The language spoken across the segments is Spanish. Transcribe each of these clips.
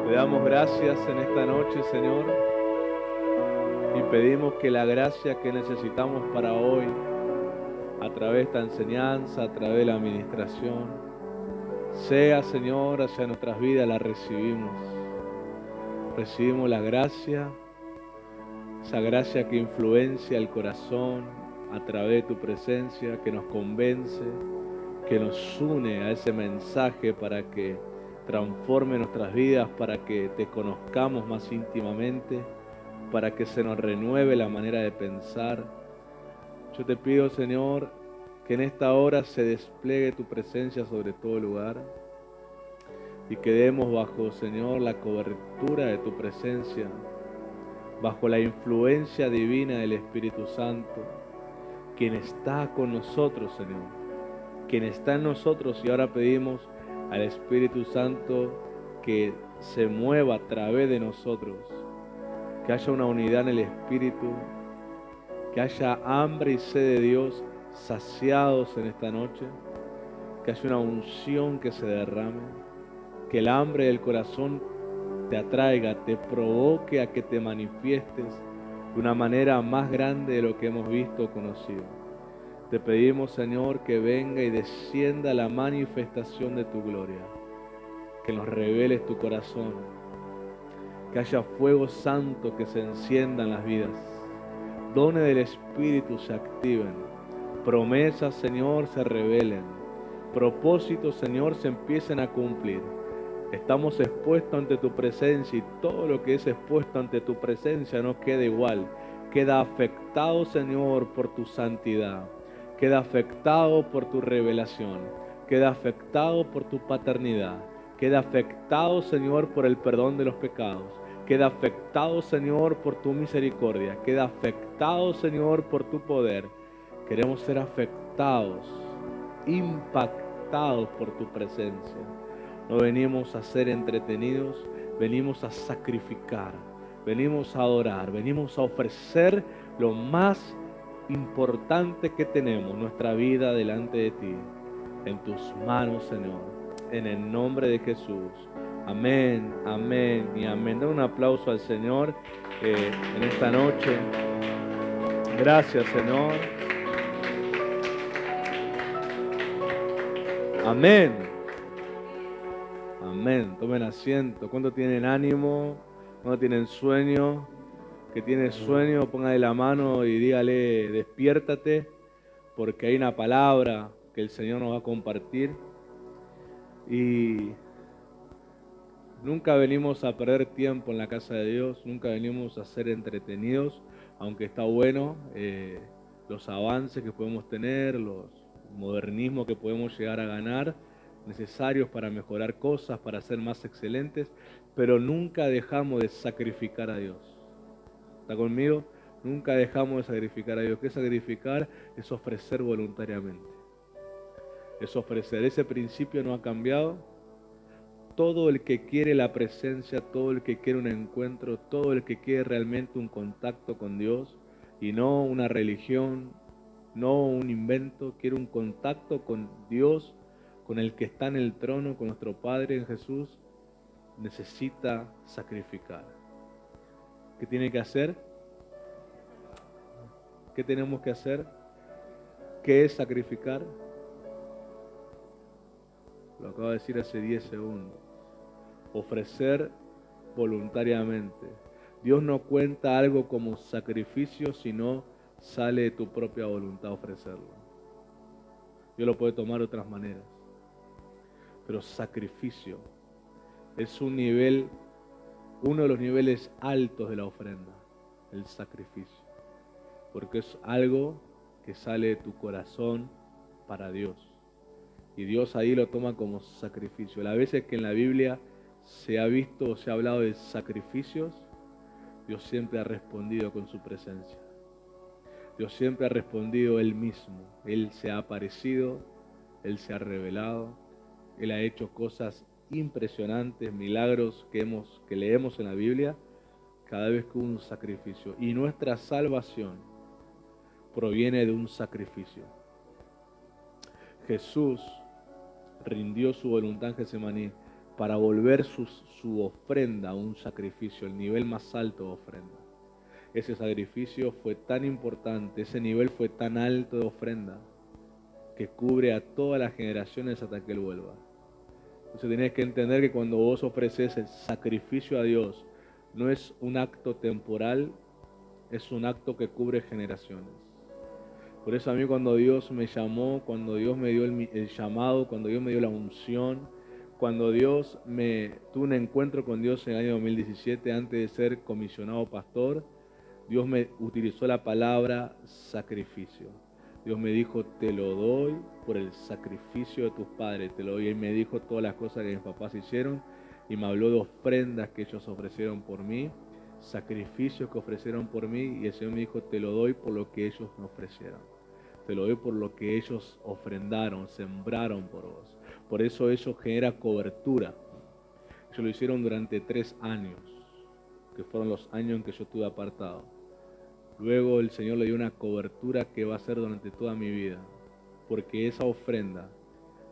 Te damos gracias en esta noche, Señor, y pedimos que la gracia que necesitamos para hoy, a través de esta enseñanza, a través de la administración, sea, Señor, hacia nuestras vidas, la recibimos. Recibimos la gracia, esa gracia que influencia el corazón a través de tu presencia, que nos convence, que nos une a ese mensaje para que transforme nuestras vidas, para que te conozcamos más íntimamente, para que se nos renueve la manera de pensar. Yo te pido, Señor, que en esta hora se despliegue tu presencia sobre todo lugar y quedemos bajo, Señor, la cobertura de tu presencia, bajo la influencia divina del Espíritu Santo, quien está con nosotros, Señor, quien está en nosotros, y ahora pedimos al Espíritu Santo que se mueva a través de nosotros, que haya una unidad en el Espíritu, que haya hambre y sed de Dios saciados en esta noche, que haya una unción que se derrame, que el hambre del corazón te atraiga, te provoque a que te manifiestes de una manera más grande de lo que hemos visto o conocido. Te pedimos, Señor, que venga y descienda la manifestación de tu gloria, que nos reveles tu corazón, que haya fuego santo que se encienda en las vidas, dones del Espíritu se activen, promesas, Señor, se revelen, propósitos, Señor, se empiecen a cumplir. Estamos expuestos ante tu presencia y todo lo que es expuesto ante tu presencia no queda igual, queda afectado, Señor, por tu santidad, queda afectado por tu revelación, queda afectado por tu paternidad, queda afectado, Señor, por el perdón de los pecados, queda afectado, Señor, por tu misericordia, queda afectado, Señor, por tu poder. Queremos ser afectados, impactados por tu presencia. No venimos a ser entretenidos, venimos a sacrificar, venimos a adorar, venimos a ofrecer lo más importante que tenemos, nuestra vida delante de ti, en tus manos, Señor, en el nombre de Jesús. Amén, amén y amén. Da un aplauso al Señor en esta noche. Gracias, Señor. Amén. Amén. Tomen asiento. ¿Cuánto tienen ánimo? ¿Cuánto tienen sueño? Que tiene sueño, póngale la mano y dígale, despiértate, porque hay una palabra que el Señor nos va a compartir. Y nunca venimos a perder tiempo en la casa de Dios, nunca venimos a ser entretenidos, aunque está bueno los avances que podemos tener, los modernismos que podemos llegar a ganar, necesarios para mejorar cosas, para ser más excelentes, pero nunca dejamos de sacrificar a Dios. ¿Está conmigo? Nunca dejamos de sacrificar a Dios. ¿Qué sacrificar? Es ofrecer voluntariamente. Es ofrecer. Ese principio no ha cambiado. Todo el que quiere la presencia, todo el que quiere un encuentro, todo el que quiere realmente un contacto con Dios y no una religión, no un invento, quiere un contacto con Dios, con el que está en el trono, con nuestro Padre en Jesús, necesita sacrificar. ¿Qué tiene que hacer? ¿Qué tenemos que hacer? ¿Qué es sacrificar? Lo acabo de decir hace 10 segundos. Ofrecer voluntariamente. Dios no cuenta algo como sacrificio, sino sale de tu propia voluntad ofrecerlo. Dios lo puede tomar de otras maneras. Pero sacrificio es un nivel, uno de los niveles altos de la ofrenda, el sacrificio. Porque es algo que sale de tu corazón para Dios. Y Dios ahí lo toma como sacrificio. Las veces que en la Biblia se ha visto o se ha hablado de sacrificios, Dios siempre ha respondido con su presencia. Dios siempre ha respondido Él mismo. Él se ha aparecido, Él se ha revelado, Él ha hecho cosas impresionantes, milagros que leemos en la Biblia, cada vez que hubo un sacrificio. Y nuestra salvación proviene de un sacrificio. Jesús rindió su voluntad en Getsemaní para volver su ofrenda a un sacrificio, el nivel más alto de ofrenda. Ese sacrificio fue tan importante, ese nivel fue tan alto de ofrenda, que cubre a todas las generaciones hasta que Él vuelva. Entonces tienes que entender que cuando vos ofreces el sacrificio a Dios, no es un acto temporal, es un acto que cubre generaciones. Por eso a mí cuando Dios me llamó, cuando Dios me dio el llamado, cuando Dios me dio la unción, cuando tuve un encuentro con Dios en el año 2017 antes de ser comisionado pastor, Dios me utilizó la palabra sacrificio. Dios me dijo, te lo doy por el sacrificio de tus padres, te lo doy. Y me dijo todas las cosas que mis papás hicieron y me habló de ofrendas que ellos ofrecieron por mí, sacrificios que ofrecieron por mí, y el Señor me dijo, te lo doy por lo que ellos me ofrecieron. Te lo doy por lo que ellos ofrendaron, sembraron por vos. Por eso eso genera cobertura. Ellos lo hicieron durante 3 años, que fueron los años en que yo estuve apartado. Luego el Señor le dio una cobertura que va a ser durante toda mi vida, porque esa ofrenda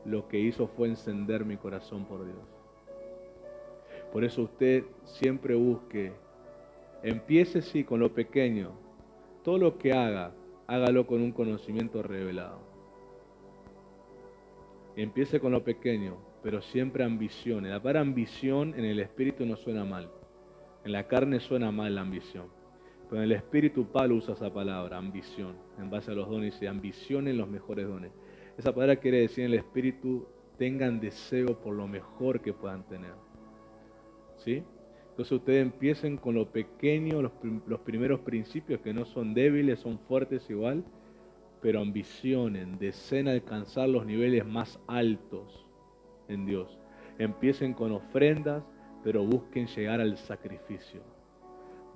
lo que hizo fue encender mi corazón por Dios. Por eso usted siempre busque, empiece sí con lo pequeño, todo lo que haga, hágalo con un conocimiento revelado. Empiece con lo pequeño, pero siempre ambicione. La palabra ambición en el espíritu no suena mal, en la carne suena mal la ambición. Pero en el espíritu Pablo usa esa palabra, ambición, en base a los dones, dice ambicionen los mejores dones. Esa palabra quiere decir en el espíritu, tengan deseo por lo mejor que puedan tener. ¿Sí? Entonces ustedes empiecen con lo pequeño, los primeros principios que no son débiles, son fuertes igual, pero ambicionen, deseen alcanzar los niveles más altos en Dios. Empiecen con ofrendas, pero busquen llegar al sacrificio.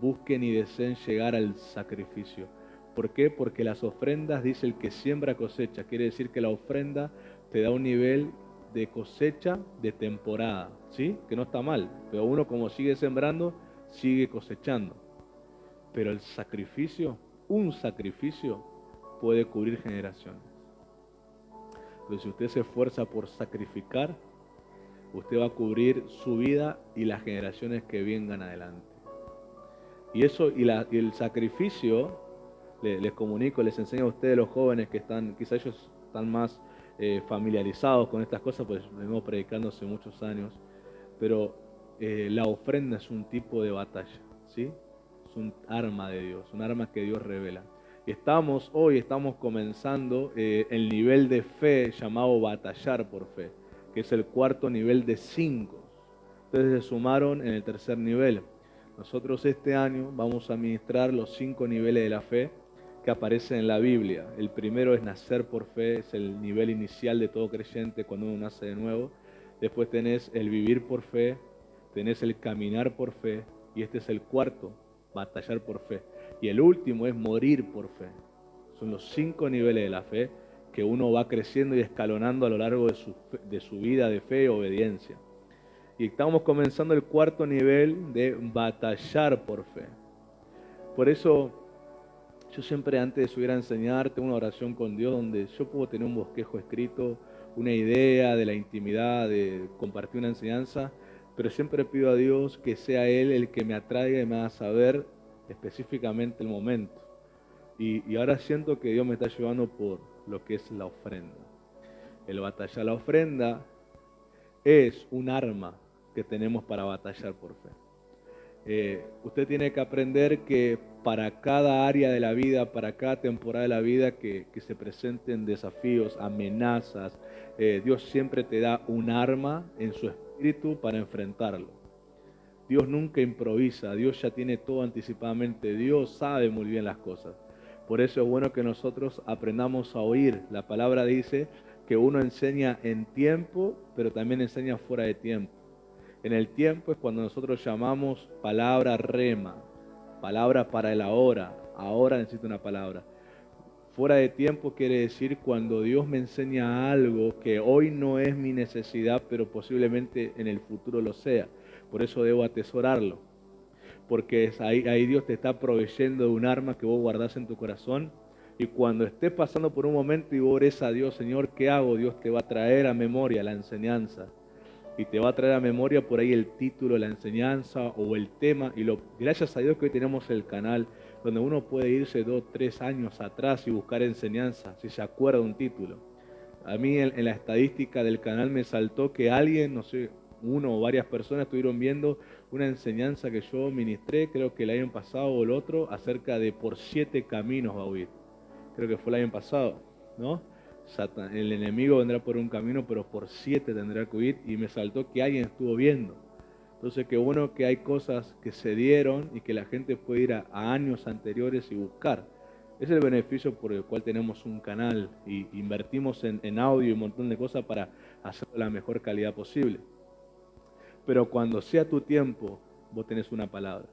Busquen y deseen llegar al sacrificio. ¿Por qué? Porque las ofrendas, dice el que siembra cosecha. Quiere decir que la ofrenda te da un nivel de cosecha de temporada, ¿sí? Que no está mal, pero uno como sigue sembrando, sigue cosechando. Pero el sacrificio, un sacrificio, puede cubrir generaciones. Entonces, si usted se esfuerza por sacrificar, usted va a cubrir su vida y las generaciones que vengan adelante. Y eso y el sacrificio, les comunico, les enseño a ustedes, los jóvenes que están, quizás ellos están más familiarizados con estas cosas, pues venimos predicando hace muchos años, pero la ofrenda es un tipo de batalla, ¿sí? Es un arma de Dios, un arma que Dios revela. Y hoy estamos comenzando el nivel de fe llamado batallar por fe, que es el 4º nivel de 5. Ustedes se sumaron en el 3er nivel. Nosotros este año vamos a ministrar los 5 niveles de la fe que aparecen en la Biblia. El primero es nacer por fe, es el nivel inicial de todo creyente cuando uno nace de nuevo. Después tenés el vivir por fe, tenés el caminar por fe, y este es el 4º, batallar por fe. Y el último es morir por fe. Son los 5 niveles de la fe que uno va creciendo y escalonando a lo largo de su vida de fe y obediencia. Y estamos comenzando el 4º nivel de batallar por fe. Por eso yo siempre antes de subir a enseñar tengo una oración con Dios donde yo puedo tener un bosquejo escrito, una idea de la intimidad, de compartir una enseñanza, pero siempre pido a Dios que sea Él el que me atraiga y me haga saber específicamente el momento. Y ahora siento que Dios me está llevando por lo que es la ofrenda. El batallar, la ofrenda es un arma que tenemos para batallar por fe. Usted tiene que aprender que para cada área de la vida, para cada temporada de la vida que se presenten desafíos, amenazas, Dios siempre te da un arma en su espíritu para enfrentarlo. Dios nunca improvisa, Dios ya tiene todo anticipadamente, Dios sabe muy bien las cosas. Por eso es bueno que nosotros aprendamos a oír. La palabra dice que uno enseña en tiempo, pero también enseña fuera de tiempo. En el tiempo es cuando nosotros llamamos palabra rema, palabra para el ahora. Ahora necesito una palabra. Fuera de tiempo quiere decir cuando Dios me enseña algo que hoy no es mi necesidad, pero posiblemente en el futuro lo sea. Por eso debo atesorarlo. Porque ahí Dios te está proveyendo de un arma que vos guardás en tu corazón. Y cuando estés pasando por un momento y vos ores a Dios, Señor, ¿qué hago? Dios te va a traer a memoria la enseñanza. y te va a traer a memoria por ahí el título, la enseñanza o el tema. Gracias a Dios que hoy tenemos el canal donde uno puede irse 2, 3 años atrás y buscar enseñanza, si se acuerda un título. A mí en la estadística del canal me saltó que alguien, no sé, uno o varias personas estuvieron viendo una enseñanza que yo ministré, creo que el año pasado o el otro, acerca de por 7 caminos va a huir. Creo que fue el año pasado, ¿no? El enemigo vendrá por un camino, pero por 7 tendrá que huir, y me saltó que alguien estuvo viendo. Entonces, qué bueno que hay cosas que se dieron y que la gente puede ir a años anteriores y buscar. Es el beneficio por el cual tenemos un canal y invertimos en audio y un montón de cosas para hacerlo de la mejor calidad posible. Pero cuando sea tu tiempo, vos tenés una palabra.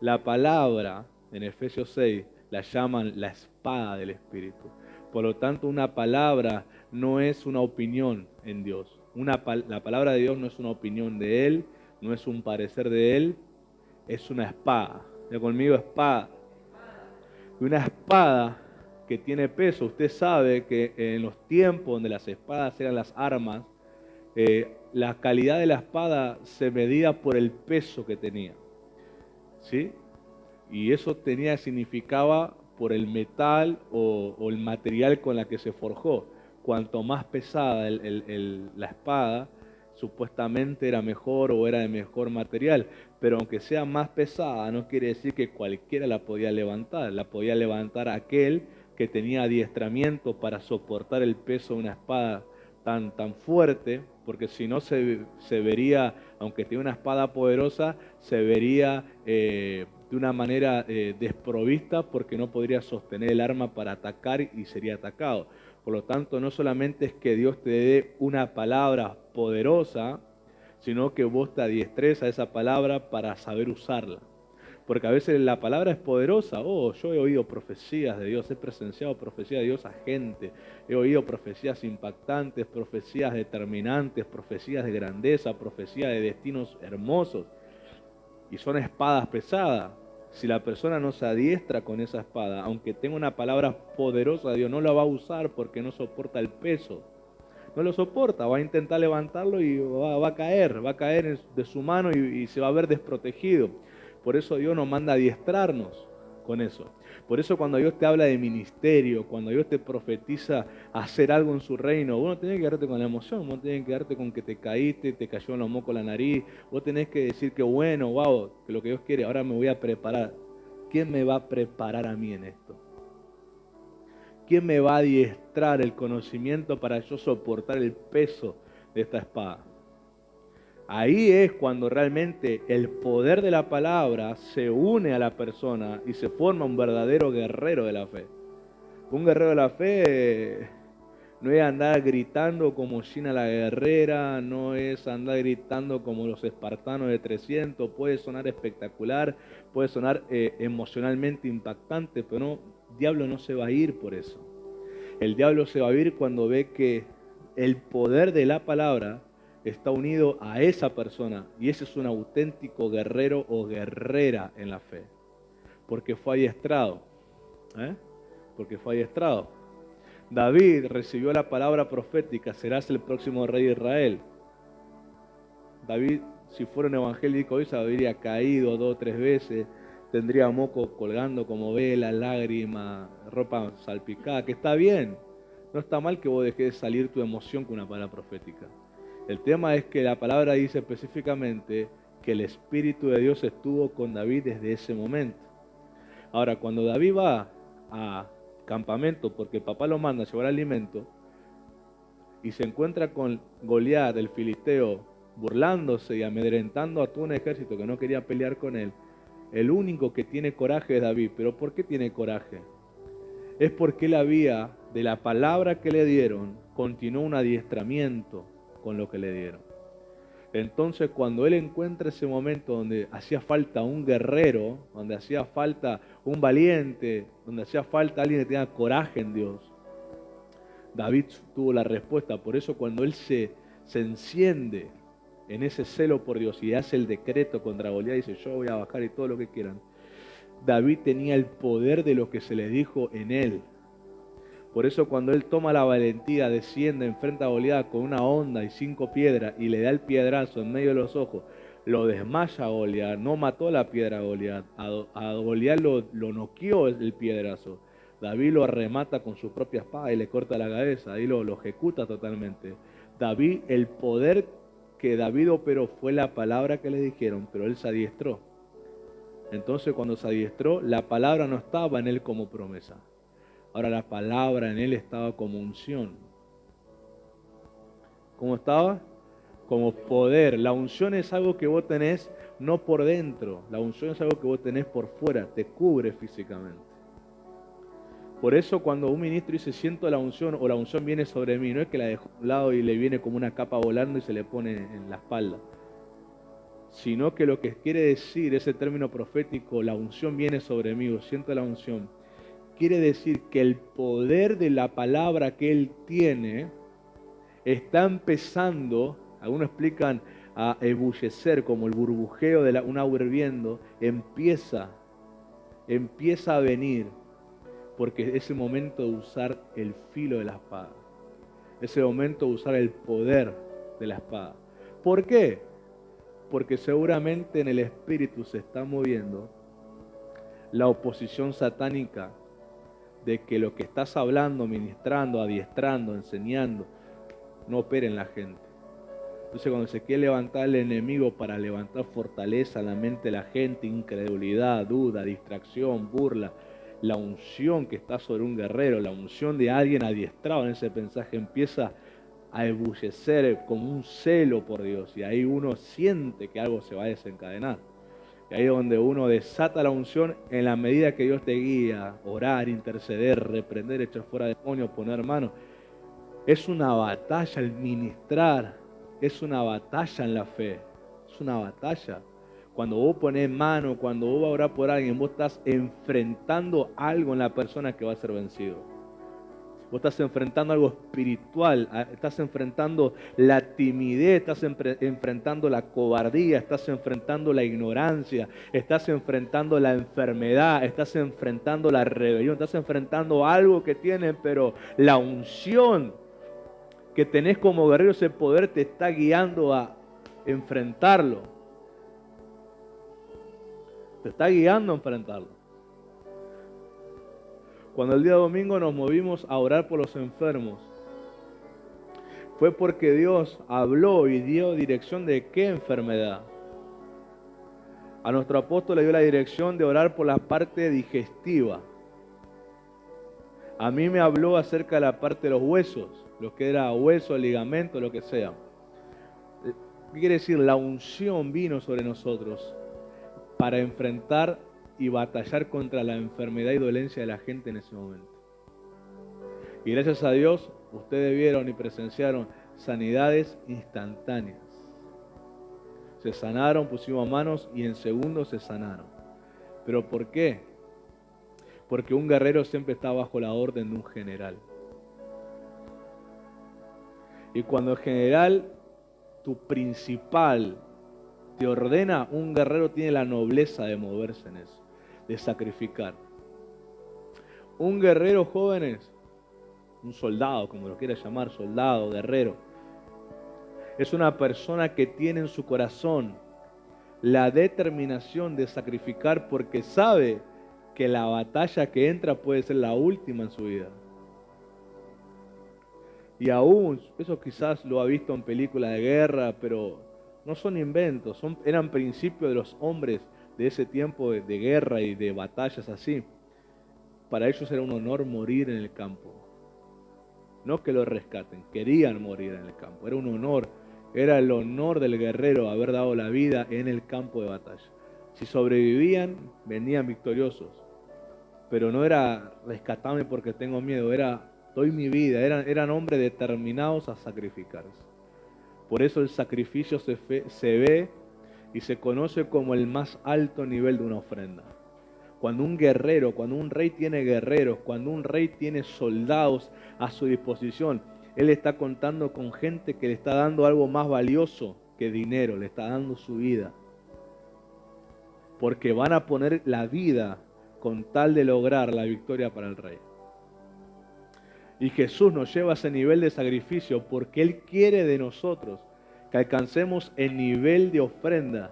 La palabra, en Efesios 6, la llaman la espada del Espíritu. Por lo tanto, una palabra no es una opinión en Dios. La palabra de Dios no es una opinión de Él, no es un parecer de Él, es una espada. Ya conmigo, espada. Y una espada que tiene peso. Usted sabe que en los tiempos donde las espadas eran las armas, la calidad de la espada se medía por el peso que tenía, ¿sí? Y eso significaba por el metal o el material con la que se forjó. Cuanto más pesada la espada, supuestamente era mejor o era de mejor material. Pero aunque sea más pesada, no quiere decir que cualquiera la podía levantar. La podía levantar aquel que tenía adiestramiento para soportar el peso de una espada tan fuerte, porque si no se vería, aunque tiene una espada poderosa, se vería de una manera desprovista, porque no podría sostener el arma para atacar y sería atacado. Por lo tanto, no solamente es que Dios te dé una palabra poderosa, sino que vos te adiestres a esa palabra para saber usarla. Porque a veces la palabra es poderosa. Yo he oído profecías de Dios, he presenciado profecías de Dios a gente, he oído profecías impactantes, profecías determinantes, profecías de grandeza, profecías de destinos hermosos. Y son espadas pesadas. Si la persona no se adiestra con esa espada, aunque tenga una palabra poderosa de Dios, no la va a usar porque no soporta el peso. No lo soporta, va a intentar levantarlo y va a caer de su mano y se va a ver desprotegido. Por eso Dios nos manda a adiestrarnos con eso. Por eso cuando Dios te habla de ministerio, cuando Dios te profetiza hacer algo en su reino, vos no tenés que quedarte con la emoción, vos tenés que quedarte con que te caíste, te cayó en los mocos la nariz, vos tenés que decir que bueno, wow, que lo que Dios quiere, ahora me voy a preparar. ¿Quién me va a preparar a mí en esto? ¿Quién me va a adiestrar el conocimiento para yo soportar el peso de esta espada? Ahí es cuando realmente el poder de la palabra se une a la persona y se forma un verdadero guerrero de la fe. Un guerrero de la fe no es andar gritando como China la guerrera, no es andar gritando como los espartanos de 300, puede sonar espectacular, puede sonar emocionalmente impactante, pero no, el diablo no se va a ir por eso. El diablo se va a ir cuando ve que el poder de la palabra está unido a esa persona, y ese es un auténtico guerrero o guerrera en la fe, porque fue adiestrado, porque fue adiestrado. David recibió la palabra profética: serás el próximo rey de Israel. David, si fuera un evangélico hoy, se habría caído 2 o 3 veces, tendría moco colgando como vela, lágrimas, ropa salpicada, que está bien. No está mal que vos dejes salir tu emoción con una palabra profética. El tema es que la palabra dice específicamente que el Espíritu de Dios estuvo con David desde ese momento. Ahora, cuando David va a campamento, porque el papá lo manda a llevar alimento, y se encuentra con Goliat, el filisteo, burlándose y amedrentando a todo un ejército que no quería pelear con él, el único que tiene coraje es David. ¿Pero por qué tiene coraje? Es porque él había, de la palabra que le dieron, continuó un adiestramiento con lo que le dieron. Entonces, cuando él encuentra ese momento donde hacía falta un guerrero, donde hacía falta un valiente, donde hacía falta alguien que tenga coraje en Dios, David tuvo la respuesta. Por eso cuando él se enciende en ese celo por Dios y hace el decreto contra Goliat, dice: yo voy a bajar y todo lo que quieran. David tenía el poder de lo que se le dijo en él. Por eso cuando él toma la valentía, desciende, enfrenta a Goliat con una honda y 5 piedras y le da el piedrazo en medio de los ojos, lo desmaya a Goliat, no mató la piedra a Goliat, a Goliat lo noqueó el piedrazo. David lo arremata con su propia espada y le corta la cabeza, ahí lo ejecuta totalmente. David, el poder que David operó fue la palabra que le dijeron, pero él se adiestró. Entonces cuando se adiestró, la palabra no estaba en él como promesa. Ahora la palabra en él estaba como unción. ¿Cómo estaba? Como poder. La unción es algo que vos tenés no por dentro. La unción es algo que vos tenés por fuera. Te cubre físicamente. Por eso cuando un ministro dice siento la unción o la unción viene sobre mí, no es que la dejó a un lado y le viene como una capa volando y se le pone en la espalda. Sino que lo que quiere decir ese término profético, la unción viene sobre mí o siento la unción, quiere decir que el poder de la palabra que él tiene está empezando, algunos explican a ebullecer como el burbujeo de un agua hirviendo, empieza a venir, porque es el momento de usar el filo de la espada, es el momento de usar el poder de la espada. ¿Por qué? Porque seguramente en el espíritu se está moviendo la oposición satánica de que lo que estás hablando, ministrando, adiestrando, enseñando, no opere en la gente. Entonces cuando se quiere levantar el enemigo para levantar fortaleza en la mente de la gente, incredulidad, duda, distracción, burla, la unción que está sobre un guerrero, la unción de alguien adiestrado en ese mensaje empieza a ebullecer como un celo por Dios, y ahí uno siente que algo se va a desencadenar. Y ahí es donde uno desata la unción en la medida que Dios te guía, orar, interceder, reprender, echar fuera demonios, poner manos. Es una batalla el ministrar, es una batalla en la fe, es una batalla. Cuando vos ponés mano, cuando vos vas a orar por alguien, vos estás enfrentando algo en la persona que va a ser vencido. Vos estás enfrentando algo espiritual, estás enfrentando la timidez, estás enfrentando la cobardía, estás enfrentando la ignorancia, estás enfrentando la enfermedad, estás enfrentando la rebelión, estás enfrentando algo que tienen, pero la unción que tenés como guerrero, ese poder te está guiando a enfrentarlo. Te está guiando a enfrentarlo. Cuando el día domingo nos movimos a orar por los enfermos, fue porque Dios habló y dio dirección de qué enfermedad. A nuestro apóstol le dio la dirección de orar por la parte digestiva. A mí me habló acerca de la parte de los huesos, lo que era hueso, ligamento, lo que sea. ¿Qué quiere decir? La unción vino sobre nosotros para enfrentar y batallar contra la enfermedad y dolencia de la gente en ese momento. Y gracias a Dios, ustedes vieron y presenciaron sanidades instantáneas. Se sanaron, pusimos manos y en segundos se sanaron. ¿Pero por qué? Porque un guerrero siempre está bajo la orden de un general. Y cuando el general, tu principal, te ordena, un guerrero tiene la nobleza de moverse en eso, de sacrificar. Un guerrero, jóvenes, un soldado, como lo quieras llamar, soldado, guerrero, es una persona que tiene en su corazón la determinación de sacrificar porque sabe que la batalla que entra puede ser la última en su vida. Y aún, eso quizás lo ha visto en películas de guerra, pero no son inventos, eran principios de los hombres de ese tiempo de guerra y de batallas así. Para ellos era un honor morir en el campo. No que lo rescaten, querían morir en el campo, era un honor. Era el honor del guerrero haber dado la vida en el campo de batalla. Si sobrevivían, venían victoriosos. Pero no era rescatarme porque tengo miedo, era doy mi vida. Eran hombres determinados a sacrificarse. Por eso el sacrificio se ve y se conoce como el más alto nivel de una ofrenda. Cuando un guerrero, cuando un rey tiene guerreros, cuando un rey tiene soldados a su disposición, él está contando con gente que le está dando algo más valioso que dinero, le está dando su vida. Porque van a poner la vida con tal de lograr la victoria para el rey. Y Jesús nos lleva a ese nivel de sacrificio porque Él quiere de nosotros que alcancemos el nivel de ofrenda,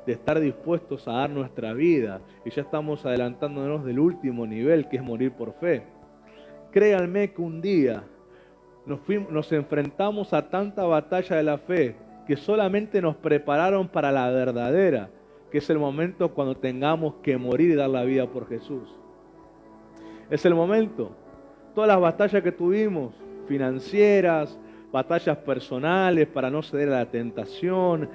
de estar dispuestos a dar nuestra vida. Y ya estamos adelantándonos del último nivel, que es morir por fe. Créanme que un día nos enfrentamos a tanta batalla de la fe que solamente nos prepararon para la verdadera, que es el momento cuando tengamos que morir y dar la vida por Jesús. Es el momento. Todas las batallas que tuvimos, financieras, batallas personales para no ceder a la tentación,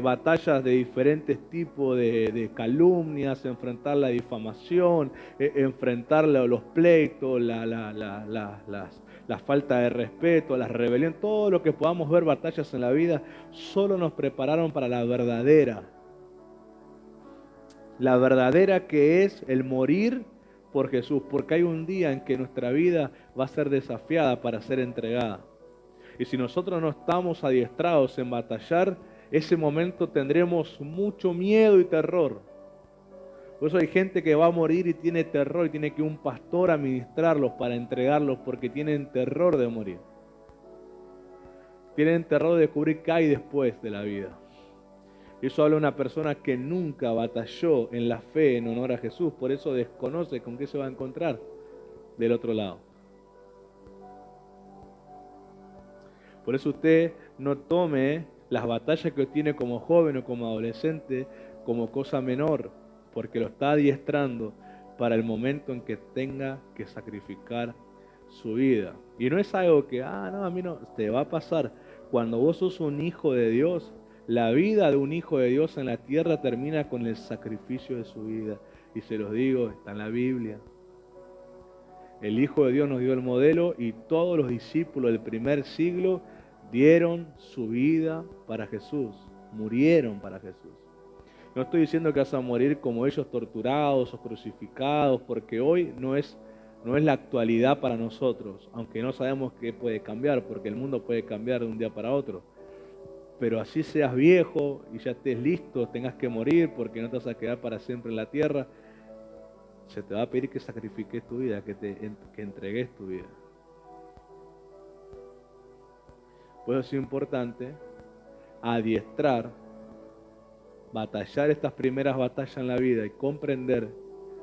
batallas de diferentes tipos de calumnias, enfrentar la difamación, enfrentar los pleitos, la falta de respeto, la rebelión, todo lo que podamos ver batallas en la vida, solo nos prepararon para la verdadera. La verdadera, que es el morir por Jesús, porque hay un día en que nuestra vida va a ser desafiada para ser entregada. Y si nosotros no estamos adiestrados en batallar, ese momento tendremos mucho miedo y terror. Por eso hay gente que va a morir y tiene terror y tiene que un pastor administrarlos para entregarlos porque tienen terror de morir. Tienen terror de descubrir qué hay después de la vida. Y eso habla de una persona que nunca batalló en la fe en honor a Jesús, por eso desconoce con qué se va a encontrar del otro lado. Por eso usted no tome las batallas que tiene como joven o como adolescente como cosa menor, porque lo está adiestrando para el momento en que tenga que sacrificar su vida. Y no es algo que, no, a mí no, te va a pasar. Cuando vos sos un hijo de Dios, la vida de un hijo de Dios en la tierra termina con el sacrificio de su vida. Y se los digo, está en la Biblia. El Hijo de Dios nos dio el modelo y todos los discípulos del primer siglo dieron su vida para Jesús, murieron para Jesús. No estoy diciendo que vas a morir como ellos, torturados o crucificados, porque hoy no es la actualidad para nosotros, aunque no sabemos qué puede cambiar, porque el mundo puede cambiar de un día para otro. Pero así seas viejo y ya estés listo, tengas que morir porque no te vas a quedar para siempre en la tierra, se te va a pedir que sacrifiques tu vida, que entregues tu vida. Por eso es importante adiestrar, batallar estas primeras batallas en la vida y comprender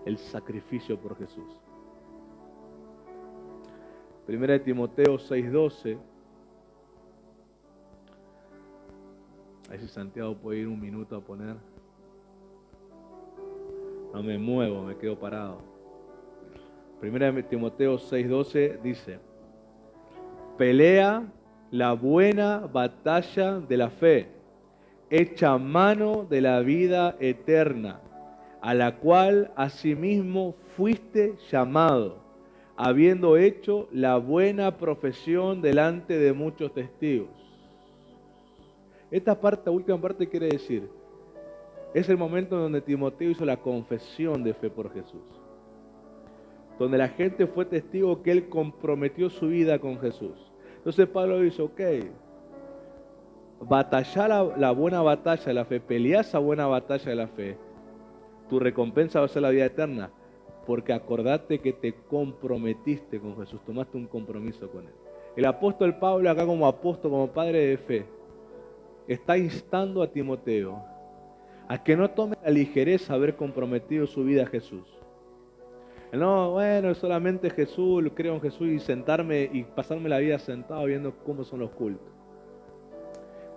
el sacrificio por Jesús. 1 Timoteo 6:12. A ver si Santiago puede ir un minuto a poner. No me muevo, me quedo parado. 1 Timoteo 6:12 dice: pelea la buena batalla de la fe, echa mano de la vida eterna, a la cual asimismo fuiste llamado, habiendo hecho la buena profesión delante de muchos testigos. Esta última parte quiere decir, es el momento donde Timoteo hizo la confesión de fe por Jesús, donde la gente fue testigo que él comprometió su vida con Jesús. Entonces Pablo dice, ok, batallar la buena batalla de la fe, pelear esa buena batalla de la fe, tu recompensa va a ser la vida eterna, porque acordate que te comprometiste con Jesús, tomaste un compromiso con él. El apóstol Pablo, acá como apóstol, como padre de fe, está instando a Timoteo a que no tome la ligereza haber comprometido su vida a Jesús. No, bueno, solamente Jesús, creo en Jesús y sentarme y pasarme la vida sentado viendo cómo son los cultos.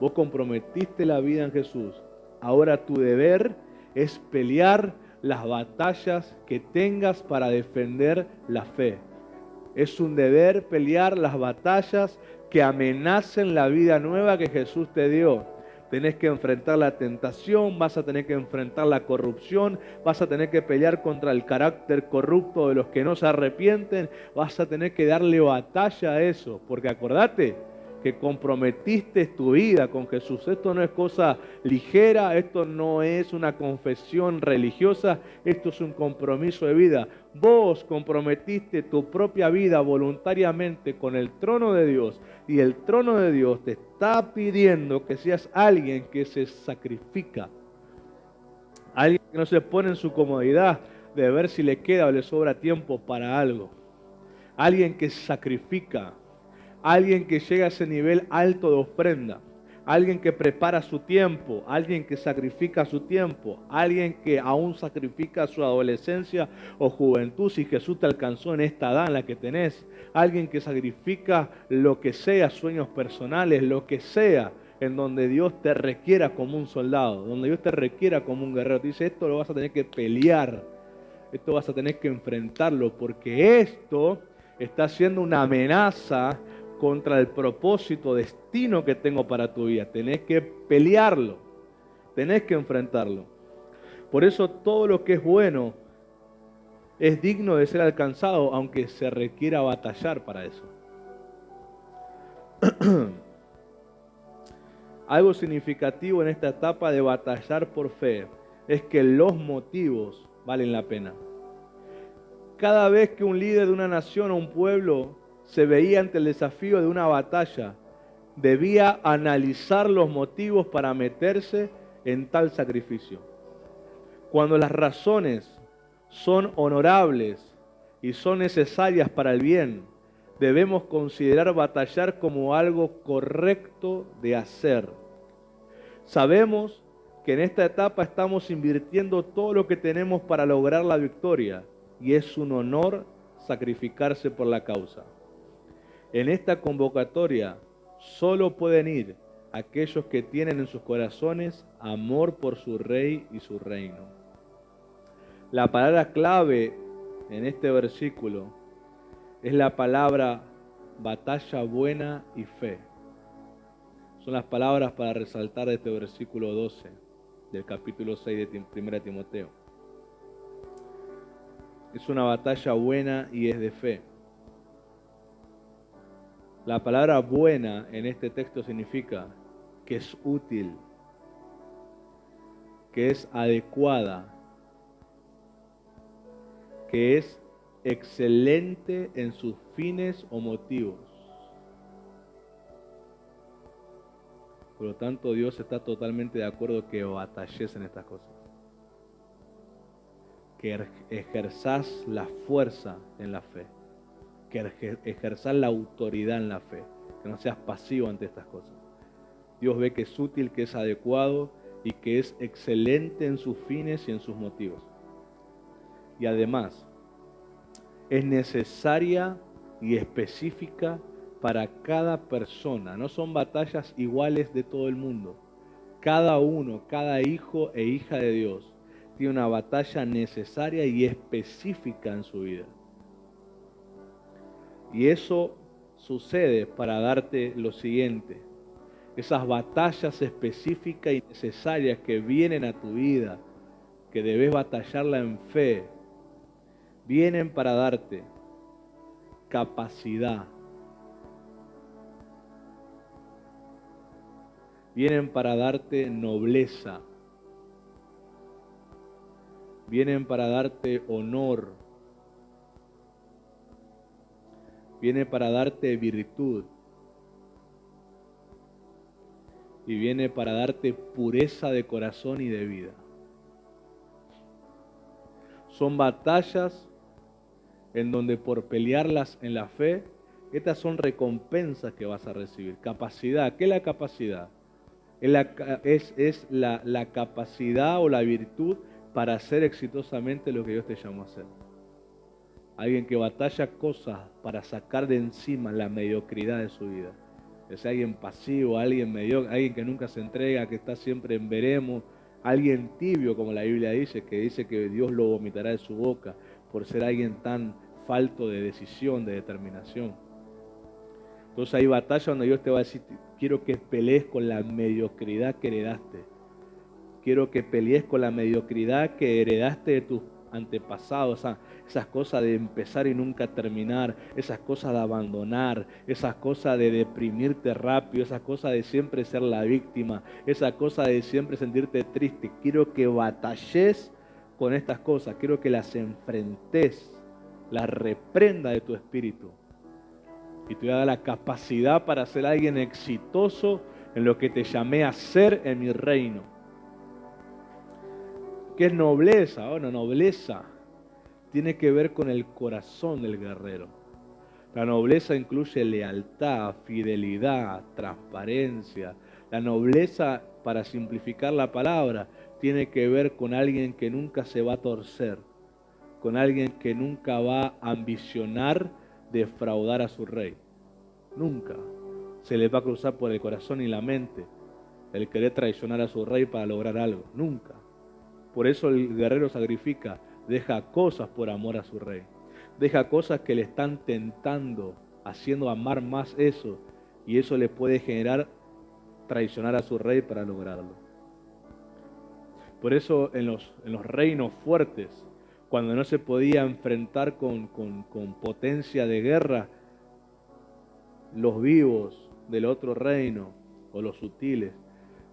Vos comprometiste la vida en Jesús. Ahora tu deber es pelear las batallas que tengas para defender la fe. Es un deber pelear las batallas que amenacen la vida nueva que Jesús te dio. Tenés que enfrentar la tentación, vas a tener que enfrentar la corrupción, vas a tener que pelear contra el carácter corrupto de los que no se arrepienten, vas a tener que darle batalla a eso, porque acordate que comprometiste tu vida con Jesús. Esto no es cosa ligera, esto no es una confesión religiosa, esto es un compromiso de vida. Vos comprometiste tu propia vida voluntariamente con el trono de Dios y el trono de Dios te está pidiendo que seas alguien que se sacrifica, alguien que no se pone en su comodidad de ver si le queda o le sobra tiempo para algo. alguien que sacrifica, alguien que llega a ese nivel alto de ofrenda, alguien que prepara su tiempo, alguien que sacrifica su tiempo, alguien que aún sacrifica su adolescencia o juventud si Jesús te alcanzó en esta edad en la que tenés, alguien que sacrifica lo que sea, sueños personales, lo que sea, en donde Dios te requiera como un soldado, donde Dios te requiera como un guerrero. Te dice, esto lo vas a tener que pelear, esto vas a tener que enfrentarlo, porque esto está siendo una amenaza contra el propósito, destino que tengo para tu vida. Tenés que pelearlo, tenés que enfrentarlo. Por eso todo lo que es bueno es digno de ser alcanzado, aunque se requiera batallar para eso. Algo significativo en esta etapa de batallar por fe es que los motivos valen la pena. Cada vez que un líder de una nación o un pueblo se veía ante el desafío de una batalla, debía analizar los motivos para meterse en tal sacrificio. Cuando las razones son honorables y son necesarias para el bien, debemos considerar batallar como algo correcto de hacer. Sabemos que en esta etapa estamos invirtiendo todo lo que tenemos para lograr la victoria y es un honor sacrificarse por la causa. En esta convocatoria solo pueden ir aquellos que tienen en sus corazones amor por su rey y su reino. La palabra clave en este versículo es la palabra batalla buena y fe. Son las palabras para resaltar de este versículo 12 del capítulo 6 de 1 Timoteo. Es una batalla buena y es de fe. La palabra buena en este texto significa que es útil, que es adecuada, que es excelente en sus fines o motivos. Por lo tanto, Dios está totalmente de acuerdo que batalles en estas cosas, que ejerzás la fuerza en la fe, que ejerzás la autoridad en la fe, que no seas pasivo ante estas cosas. Dios ve que es útil, que es adecuado y que es excelente en sus fines y en sus motivos. Y además, es necesaria y específica para cada persona. No son batallas iguales de todo el mundo. Cada uno, cada hijo e hija de Dios tiene una batalla necesaria y específica en su vida. Y eso sucede para darte lo siguiente. Esas batallas específicas y necesarias que vienen a tu vida, que debes batallarla en fe, vienen para darte capacidad, vienen para darte nobleza, vienen para darte honor, vienen para darte virtud y viene para darte pureza de corazón y de vida. Son batallas en donde por pelearlas en la fe, estas son recompensas que vas a recibir. Capacidad, ¿qué es la capacidad? Es la capacidad o la virtud para hacer exitosamente lo que Dios te llamó a hacer. Alguien que batalla cosas para sacar de encima la mediocridad de su vida. Es alguien pasivo, alguien mediocre, alguien que nunca se entrega, que está siempre en veremos, alguien tibio, como la Biblia dice que Dios lo vomitará de su boca por ser alguien tan falto de decisión, de determinación. Entonces hay batallas donde Dios te va a decir, quiero que pelees con la mediocridad que heredaste. Quiero que pelees con la mediocridad que heredaste de tus antepasados, esas cosas de empezar y nunca terminar, esas cosas de abandonar, esas cosas de deprimirte rápido, esas cosas de siempre ser la víctima, esas cosas de siempre sentirte triste. Quiero que batalles con estas cosas, quiero que las enfrentes, las reprenda de tu espíritu. Y te voy a dar la capacidad para ser alguien exitoso en lo que te llamé a ser en mi reino. ¿Qué es nobleza? Bueno, nobleza tiene que ver con el corazón del guerrero. La nobleza incluye lealtad, fidelidad, transparencia. La nobleza, para simplificar la palabra, tiene que ver con alguien que nunca se va a torcer, con alguien que nunca va a ambicionar defraudar a su rey. Nunca se le va a cruzar por el corazón y la mente el querer traicionar a su rey para lograr algo. Nunca. Por eso el guerrero sacrifica, deja cosas por amor a su rey. Deja cosas que le están tentando, haciendo amar más eso, y eso le puede generar traicionar a su rey para lograrlo. Por eso en los reinos fuertes, cuando no se podía enfrentar con potencia de guerra, los vivos del otro reino, o los sutiles,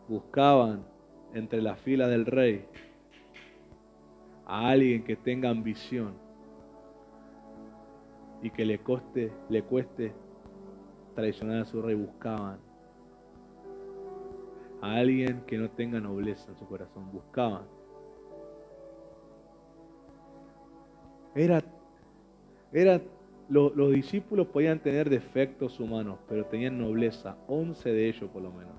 buscaban entre las filas del rey a alguien que tenga ambición y que le cueste traicionar a su rey. Buscaban a alguien que no tenga nobleza en su corazón. Buscaban. Los discípulos podían tener defectos humanos, pero tenían nobleza, 11 de ellos por lo menos.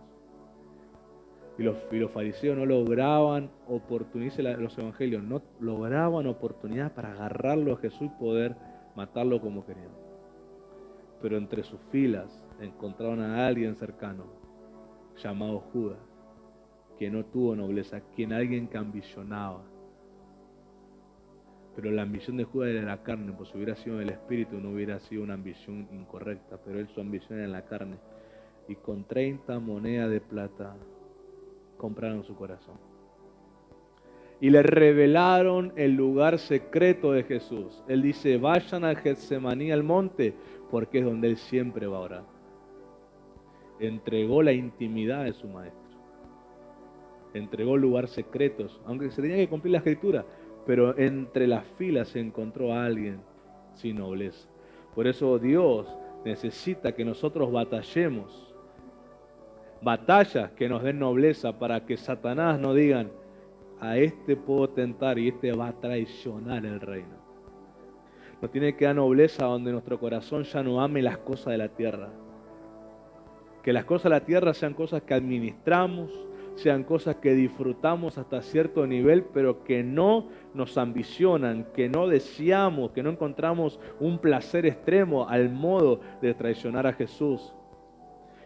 Y los fariseos no lograban oportunidad, los evangelios no lograban oportunidad para agarrarlo a Jesús y poder matarlo como querían. Pero entre sus filas encontraron a alguien cercano, llamado Judas, que no tuvo nobleza, alguien que ambicionaba. Pero la ambición de Judas era la carne, pues si hubiera sido en el espíritu no hubiera sido una ambición incorrecta, pero él su ambición era en la carne. Y con 30 monedas de plata compraron su corazón. Y le revelaron el lugar secreto de Jesús. Él dice, vayan al Getsemaní, al monte, porque es donde él siempre va a orar. Entregó la intimidad de su maestro. Entregó lugares secretos, aunque se tenía que cumplir la escritura, pero entre las filas se encontró a alguien sin nobleza. Por eso Dios necesita que nosotros batallemos, batallas que nos den nobleza, para que Satanás no digan, a este puedo tentar y este va a traicionar el reino. Nos tiene que dar nobleza donde nuestro corazón ya no ame las cosas de la tierra. Que las cosas de la tierra sean cosas que administramos, sean cosas que disfrutamos hasta cierto nivel, pero que no nos ambicionan, que no deseamos, que no encontramos un placer extremo al modo de traicionar a Jesús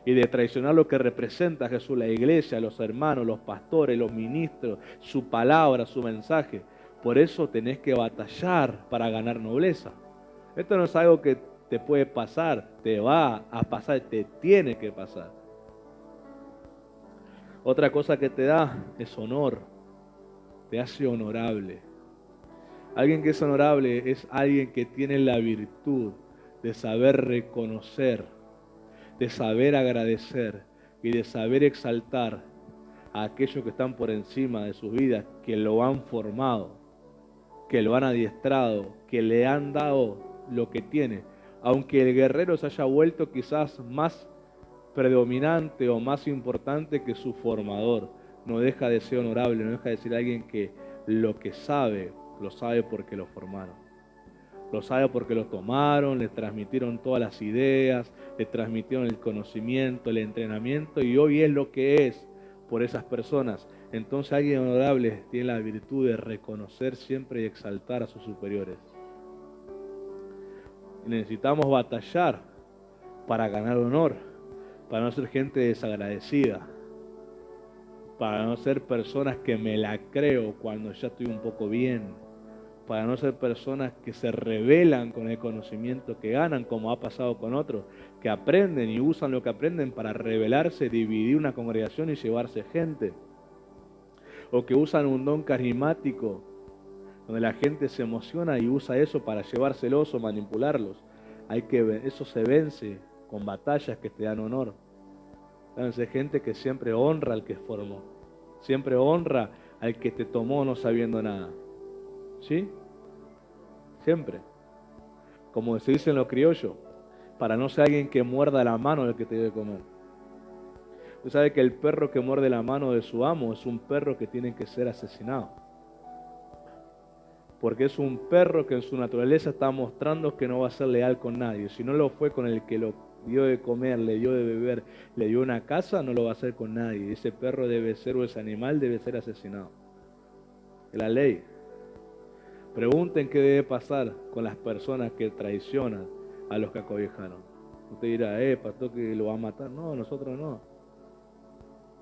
y de traicionar lo que representa a Jesús, la iglesia, los hermanos, los pastores, los ministros, su palabra, su mensaje. Por eso tenés que batallar para ganar nobleza. Esto no es algo que te puede pasar, te va a pasar, te tiene que pasar. Otra cosa que te da es honor, te hace honorable. Alguien que es honorable es alguien que tiene la virtud de saber reconocer, de saber agradecer y de saber exaltar a aquellos que están por encima de sus vidas, que lo han formado, que lo han adiestrado, que le han dado lo que tiene. Aunque el guerrero se haya vuelto quizás más predominante o más importante que su formador, no deja de ser honorable, no deja de ser alguien que lo que sabe, lo sabe porque lo formaron. Lo sabe porque lo tomaron, le transmitieron todas las ideas, le transmitieron el conocimiento, el entrenamiento, y hoy es lo que es por esas personas. Entonces alguien honorable tiene la virtud de reconocer siempre y exaltar a sus superiores. Y necesitamos batallar para ganar honor, para no ser gente desagradecida, para no ser personas que me la creo cuando ya estoy un poco bien, para no ser personas que se rebelan con el conocimiento que ganan, como ha pasado con otros, que aprenden y usan lo que aprenden para rebelarse, dividir una congregación y llevarse gente, o que usan un don carismático donde la gente se emociona y usa eso para llevárselos o manipularlos. Eso se vence con batallas que te dan honor. Háganse gente que siempre honra al que formó, siempre honra al que te tomó no sabiendo nada. ¿Sí? Siempre. Como se dice en los criollos, para no ser alguien que muerda la mano del que te debe comer. Usted sabe que el perro que muerde la mano de su amo es un perro que tiene que ser asesinado. Porque es un perro que en su naturaleza está mostrando que no va a ser leal con nadie. Si no lo fue con el que lo dio de comer, le dio de beber, le dio una casa, no lo va a hacer con nadie. Ese perro debe ser, o ese animal debe ser asesinado. Es la ley. Pregunten qué debe pasar con las personas que traicionan a los que acobijaron. Usted dirá, pastor, que lo va a matar. No, nosotros no.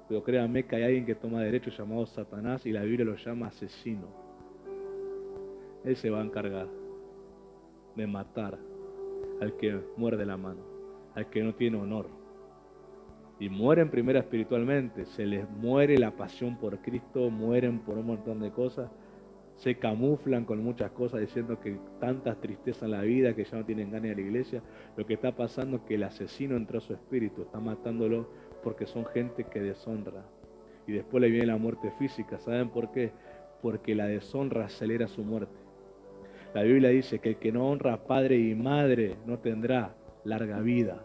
Pero créanme que hay alguien que toma derecho llamado Satanás y la Biblia lo llama asesino. Él se va a encargar de matar al que muerde la mano, al que no tiene honor. Y mueren primero espiritualmente, se les muere la pasión por Cristo, mueren por un montón de cosas, se camuflan con muchas cosas diciendo que tantas tristezas en la vida que ya no tienen ganas de la iglesia. Lo que está pasando es que el asesino entró a su espíritu, está matándolo porque son gente que deshonra. Y después le viene la muerte física. ¿Saben por qué? Porque la deshonra acelera su muerte. La Biblia dice que el que no honra a padre y madre no tendrá larga vida.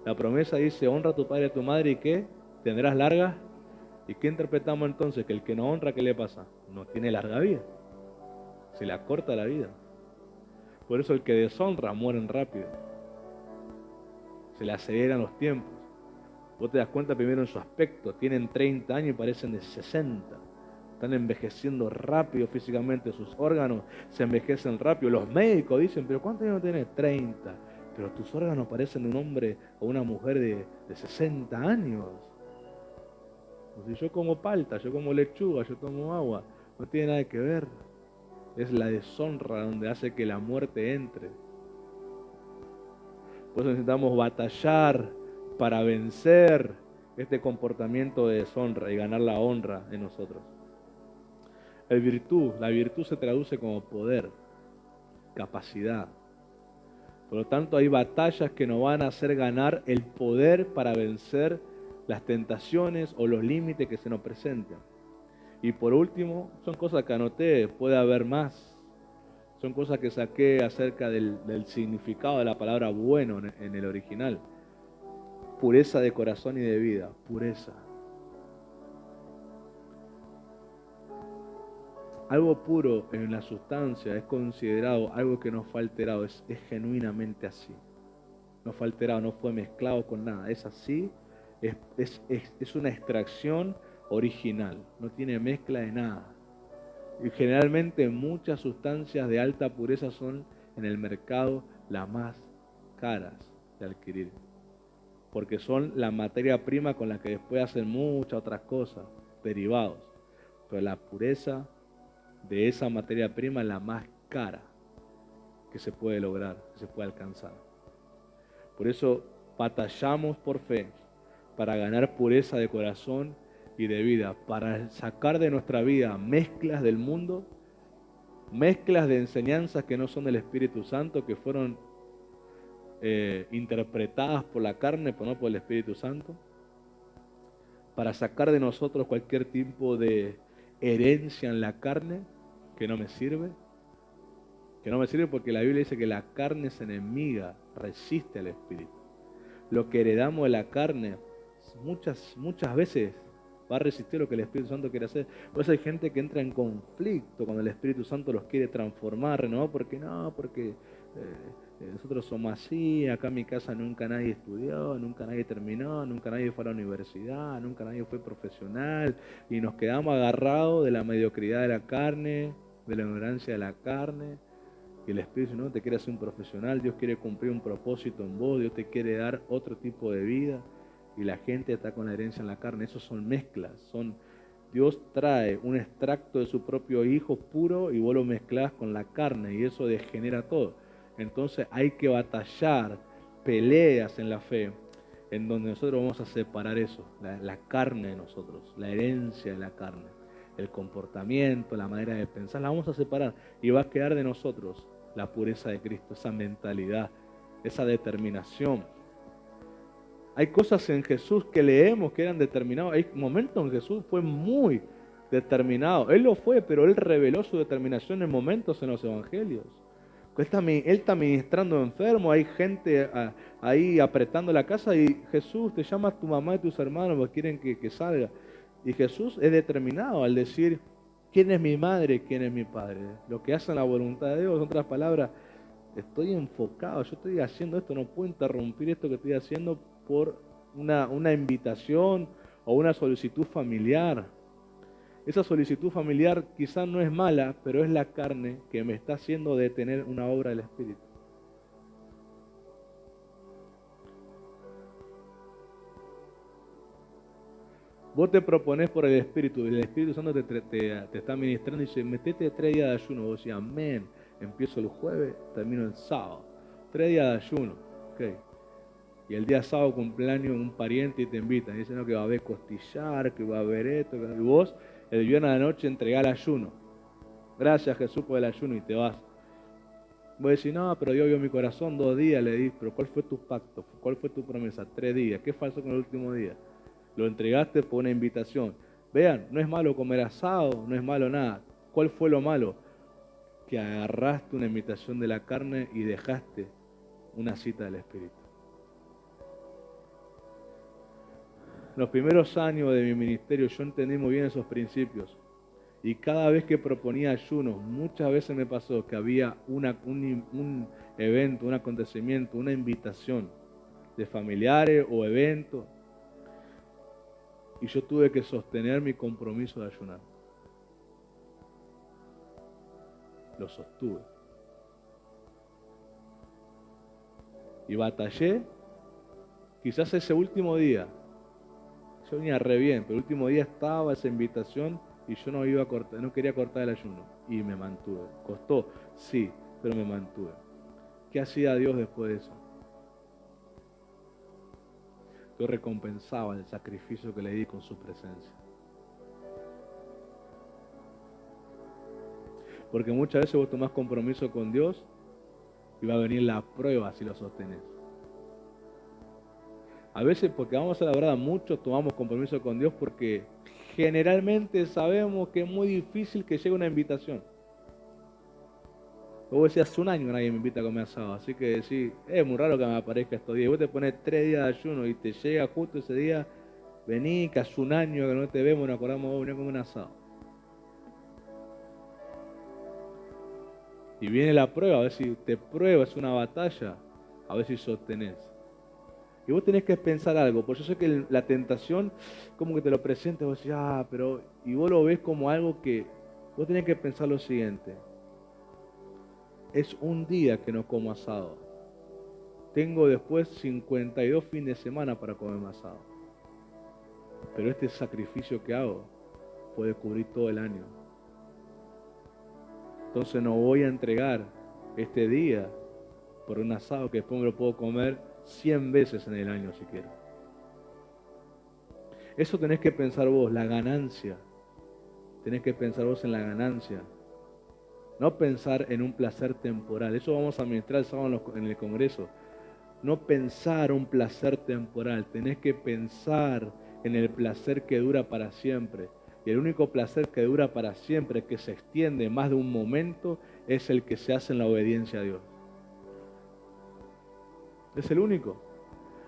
La promesa dice, honra a tu padre y a tu madre, ¿y qué? ¿Tendrás larga? ¿Y qué interpretamos entonces? Que el que no honra, ¿qué le pasa? No tiene larga vida. Se le acorta la vida. Por eso el que deshonra mueren rápido. Se le aceleran los tiempos. Vos te das cuenta primero en su aspecto. Tienen 30 años y parecen de 60. Están envejeciendo rápido físicamente. Sus órganos se envejecen rápido. Los médicos dicen, ¿pero cuántos años tienes? 30. Pero tus órganos parecen de un hombre o una mujer de 60 años. Si yo como palta, yo como lechuga, yo tomo agua, no tiene nada que ver. Es la deshonra donde hace que la muerte entre. Por eso necesitamos batallar para vencer este comportamiento de deshonra y ganar la honra en nosotros. La virtud se traduce como poder, capacidad. Por lo tanto, hay batallas que nos van a hacer ganar el poder para vencer las tentaciones o los límites que se nos presenten. Y por último, son cosas que anoté, puede haber más. Son cosas que saqué acerca del significado de la palabra bueno en el original. Pureza de corazón y de vida, pureza. Algo puro en la sustancia es considerado algo que no fue alterado, es genuinamente así. No fue alterado, no fue mezclado con nada, es así, es una extracción original, no tiene mezcla de nada. Y generalmente muchas sustancias de alta pureza son en el mercado las más caras de adquirir, porque son la materia prima con la que después hacen muchas otras cosas, derivados. Pero la pureza de esa materia prima es la más cara que se puede lograr, que se puede alcanzar. Por eso batallamos por fe para ganar pureza de corazón y de vida, para sacar de nuestra vida mezclas del mundo, mezclas de enseñanzas que no son del Espíritu Santo, que fueron interpretadas por la carne, pero no por el Espíritu Santo, para sacar de nosotros cualquier tipo de herencia en la carne que no me sirve, porque la Biblia dice que la carne es enemiga, resiste al Espíritu. Lo que heredamos de la carne muchas veces va a resistir lo que el Espíritu Santo quiere hacer. Por eso hay gente que entra en conflicto cuando el Espíritu Santo los quiere transformar, ¿no? Porque nosotros somos así, acá en mi casa nunca nadie estudió, nunca nadie terminó, nunca nadie fue a la universidad, nunca nadie fue profesional, y nos quedamos agarrados de la mediocridad de la carne, de la ignorancia de la carne. Y el Espíritu no te quiere hacer un profesional, Dios quiere cumplir un propósito en vos, Dios te quiere dar otro tipo de vida, y la gente está con la herencia en la carne. Esos son mezclas, Dios trae un extracto de su propio Hijo puro y vos lo mezclás con la carne y eso degenera todo. Entonces hay que batallar, peleas en la fe, en donde nosotros vamos a separar eso, la carne de nosotros, la herencia de la carne, el comportamiento, la manera de pensar, la vamos a separar y va a quedar de nosotros la pureza de Cristo, esa mentalidad, esa determinación. Hay cosas en Jesús que leemos que eran determinados. Hay momentos en Jesús fue muy determinado. Él lo fue, pero Él reveló su determinación en momentos en los evangelios. Él está ministrando enfermo, hay gente ahí apretando la casa y Jesús te llama a tu mamá y tus hermanos porque quieren que salga. Y Jesús es determinado al decir, ¿Quién es mi madre? ¿Quién es mi padre? Lo que hacen la voluntad de Dios, en otras palabras, estoy enfocado, yo estoy haciendo esto, no puedo interrumpir esto que estoy haciendo por una invitación o una solicitud familiar. Esa solicitud familiar quizás no es mala, pero es la carne que me está haciendo detener una obra del Espíritu. Vos te proponés por el Espíritu Santo te está ministrando y dice, metete 3 días de ayuno. Vos decís, amén, empiezo el jueves, termino el sábado. 3 días de ayuno, ok. Y el día sábado cumpleaños un pariente y te invitan. Y dicen no, que va a haber costillar, que va a haber esto. Y vos el viernes a la noche entregás el ayuno. Gracias Jesús por el ayuno y te vas. Vos decís, no, pero Dios vio mi corazón 2 días. Le di, pero ¿cuál fue tu pacto? ¿Cuál fue tu promesa? 3 días. ¿Qué pasó con el último día? Lo entregaste por una invitación. Vean, no es malo comer asado, no es malo nada. ¿Cuál fue lo malo? Que agarraste una invitación de la carne y dejaste una cita del Espíritu. Los primeros años de mi ministerio yo entendí muy bien esos principios. Y cada vez que proponía ayunos, muchas veces me pasó que había un evento, un acontecimiento, una invitación de familiares o eventos. Y yo tuve que sostener mi compromiso de ayunar. Lo sostuve. Y batallé, quizás ese último día. Yo venía re bien, pero el último día estaba esa invitación y yo no quería cortar el ayuno. Y me mantuve. Costó, sí, pero me mantuve. ¿Qué hacía Dios después de eso? Yo recompensaba el sacrificio que le di con su presencia. Porque muchas veces vos tomás compromiso con Dios y va a venir la prueba si lo sostenés. A veces, porque vamos a la verdad, muchos tomamos compromiso con Dios porque generalmente sabemos que es muy difícil que llegue una invitación. Vos decís, hace un año nadie me invita a comer asado, así que decís, es muy raro que me aparezca estos días. Vos te pones 3 días de ayuno y te llega justo ese día, vení, que hace un año que no te vemos, nos acordamos vos venir a comer un asado. Y viene la prueba, a ver si te pruebas una batalla, a ver si sostenés. Y vos tenés que pensar algo, porque yo sé que la tentación, como que te lo presenta, vos decís, pero, y vos lo ves como algo que, vos tenés que pensar lo siguiente, es un día que no como asado, tengo después 52 fines de semana para comer asado, pero este sacrificio que hago puede cubrir todo el año, entonces no voy a entregar este día por un asado que después me lo puedo comer 100 veces en el año si quiero. Eso tenés que pensar vos, la ganancia. Tenés que pensar vos en la ganancia. No pensar en un placer temporal. Eso vamos a administrar el sábado en el Congreso. No pensar un placer temporal. Tenés que pensar en el placer que dura para siempre. Y el único placer que dura para siempre, que se extiende más de un momento, es el que se hace en la obediencia a Dios. Es el único.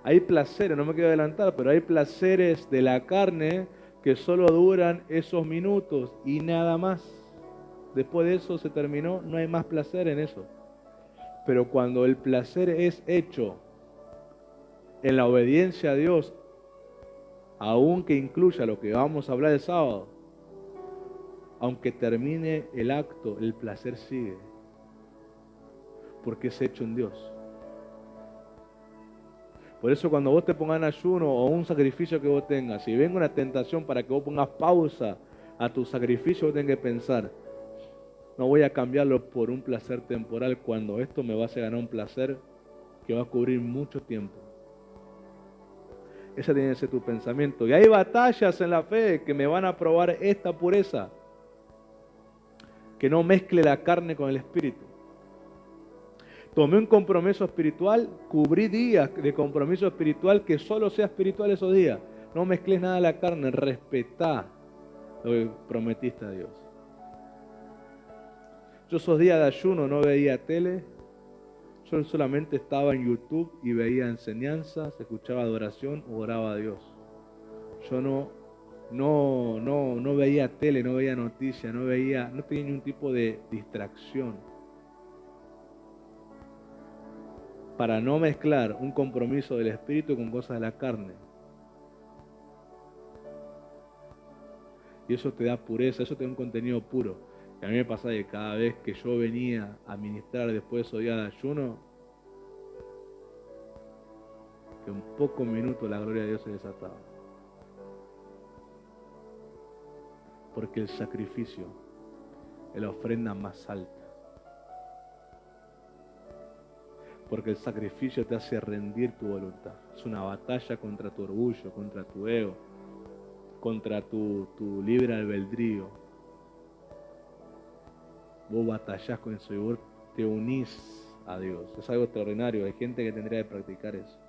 Hay placeres, no me quiero adelantar, pero hay placeres de la carne que solo duran esos minutos y nada más. Después de eso se terminó, no hay más placer en eso. Pero cuando el placer es hecho en la obediencia a Dios, aunque incluya lo que vamos a hablar el sábado, aunque termine el acto, el placer sigue. Porque es hecho en Dios. Por eso cuando vos te pongas en ayuno o un sacrificio que vos tengas, si venga una tentación para que vos pongas pausa a tu sacrificio, vos tenés que pensar, no voy a cambiarlo por un placer temporal cuando esto me va a hacer ganar un placer que va a cubrir mucho tiempo. Ese tiene que ser tu pensamiento. Y hay batallas en la fe que me van a probar esta pureza, que no mezcle la carne con el espíritu. Tomé un compromiso espiritual, cubrí días de compromiso espiritual que solo sea espiritual esos días. No mezcles nada de la carne, respetá lo que prometiste a Dios. Yo esos días de ayuno no veía tele, yo solamente estaba en YouTube y veía enseñanzas, escuchaba adoración, oraba a Dios. Yo no no veía tele, no veía noticias, no tenía ningún tipo de distracción. Para no mezclar un compromiso del espíritu con cosas de la carne. Y eso te da pureza, eso te da un contenido puro. Y a mí me pasa que cada vez que yo venía a ministrar después de esos días de ayuno, que en pocos minutos la gloria de Dios se desataba. Porque el sacrificio es la ofrenda más alta. Porque el sacrificio te hace rendir tu voluntad. Es una batalla contra tu orgullo, contra tu ego, contra tu libre albedrío. Vos batallás con eso y vos te unís a Dios. Es algo extraordinario. Hay gente que tendría que practicar eso.